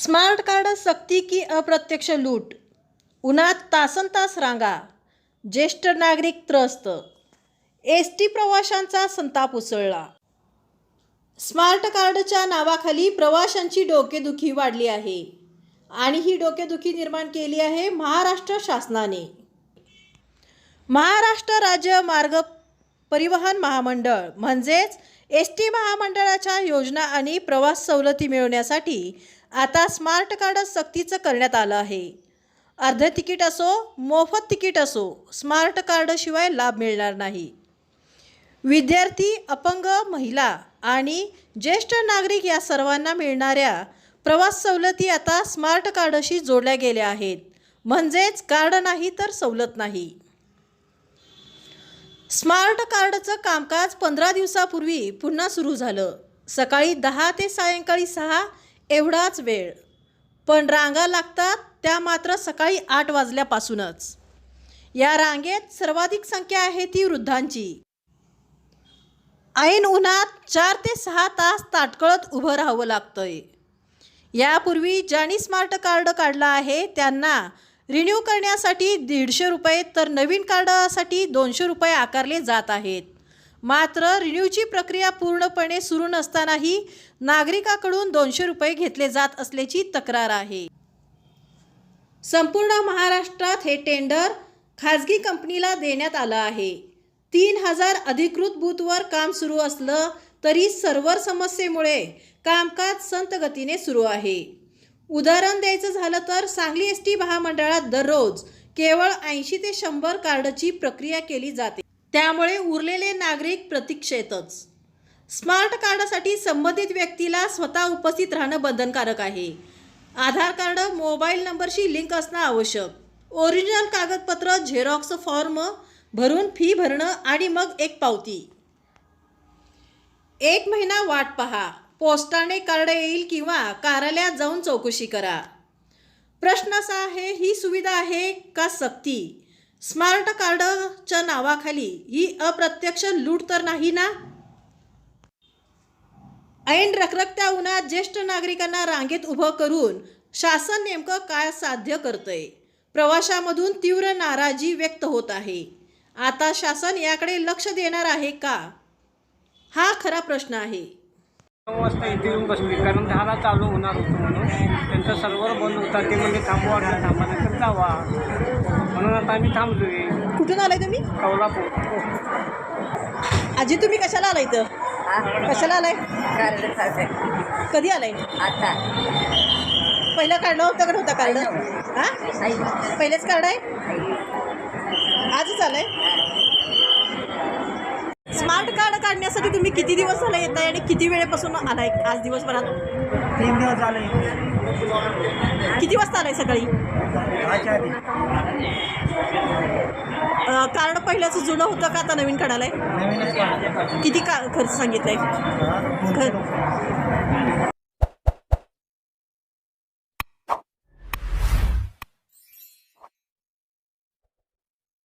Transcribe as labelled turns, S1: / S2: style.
S1: Smart card सक्ती की अप्रत्यक्ष लूट, उन्हात तासनतास रांगा, ज्येष्ठ नागरिक त्रस्त, एस टी प्रवाशांचा संताप उसळला। स्मार्ट कार्डच्या नावाखाली प्रवाशांची डोकेदुखी वाढली आहे आणि ही डोकेदुखी निर्माण केली आहे महाराष्ट्र शासनाने। महाराष्ट्र राज्य मार्ग परिवहन महामंडळ म्हणजेच एस टी महामंडळाच्या योजना आणि प्रवास सवलती मिळवण्यासाठी आता स्मार्ट कार्ड सक्तीचं करण्यात आलं आहे। अर्ध तिकीट असो मोफत तिकीट असो, स्मार्ट कार्डशिवाय लाभ मिळणार नाही। विद्यार्थी, अपंग, महिला आणि ज्येष्ठ नागरिक या सर्वांना मिळणाऱ्या प्रवास सवलती आता स्मार्ट कार्डशी जोडल्या गेल्या आहेत। म्हणजेच कार्ड नाही तर सवलत नाही। स्मार्ट कार्डचं कामकाज 15 दिवसापूर्वी पुन्हा सुरू झालं। सकाळी 10 ते सायंकाळी 6 एवढाच वेळ, पण रांगा लागतात त्या मात्र सकाळी 8 वाजल्यापासूनच। या रांगेत सर्वाधिक संख्या आहे ती वृद्धांची। ऐन उन्हात 4 ते 6 तास ताटकळत उभं राहावं लागतंय। यापूर्वी ज्यांनी स्मार्ट कार्ड काढलं आहे त्यांना रिन्यू करण्यासाठी 150 रुपये तर नवीन कार्डासाठी 200 रुपये आकारले जात आहेत। मात्र रिन्यूची प्रक्रिया पूर्णपणे सुरू नसतानाही नागरिकाकडून 200 रुपये घेतले जात असल्याची तक्रार आहे। संपूर्ण महाराष्ट्रात हे टेंडर खाजगी कंपनीला देण्यात आलं आहे। 3000 अधिकृत बूथवर काम सुरू असलं तरी सर्व्हर समस्येमुळे कामकाज संथ गतीने सुरू आहे। उदाहरण द्यायचं झालं तर सांगली एस टी महामंडळात दररोज केवळ 80 ते 100 कार्डची प्रक्रिया केली जाते। त्यामुळे उरलेले नागरिक प्रतीक्षेतच। स्मार्ट कार्डसाठी संबंधित व्यक्तीला स्वतः उपस्थित राहणं बंधनकारक आहे। आधार कार्ड मोबाईल नंबरशी लिंक असणं आवश्यक। ओरिजिनल कागदपत्र, झेरॉक्स फॉर्म भरून फी भरणं आणि मग एक पावती। 1 महिना वाट पहा, पोस्टाने कार्ड येईल किंवा कार्यालयात जाऊन चौकशी करा। प्रश्न असा आहे, ही सुविधा आहे का सक्ती? स्मार्ट कार्डच्या नावाखाली ही अप्रत्यक्ष लूट तर नाही ना? ऐन रखरखत्या उन्हात ज्येष्ठ नागरिकांना रांगेत उभं करून शासन नेमकं काय साध्य करतंय? प्रवाशांमधून तीव्र नाराजी व्यक्त होत आहे। आता शासन याकडे लक्ष देणार आहे का? हा खरा प्रश्न आहे।
S2: 9 वाजता इथे येऊन बसले कारण 10ला चालू होणार होतं म्हणून त्यांचा सर्व्हर बंद होता। ते म्हणजे थांबवा थांबा जावा म्हणून आता आम्ही थांबलोय।
S1: कुठून आलाय तुम्ही?
S2: कोल्हापूर।
S1: आजी तुम्ही कशाला आलाय इथं? कशाला आलाय? कधी आलाय?
S3: आता
S1: पहिला काढलं होतं का नव्हता कार्ड? हा, पहिलेच कार्ड आहे, आजच आलाय। स्मार्ट कार्ड काढण्यासाठी तुम्ही किती दिवस झाला येत आहे आणि किती वेळेपासून आलाय? आज दिवसभरात
S2: 3 दिवस झाले।
S1: किती वाजता आलाय? सकाळी। कार्ड पहिल्याचं जुनं होतं का आता नवीन काढायला? किती खर्च सांगितलाय?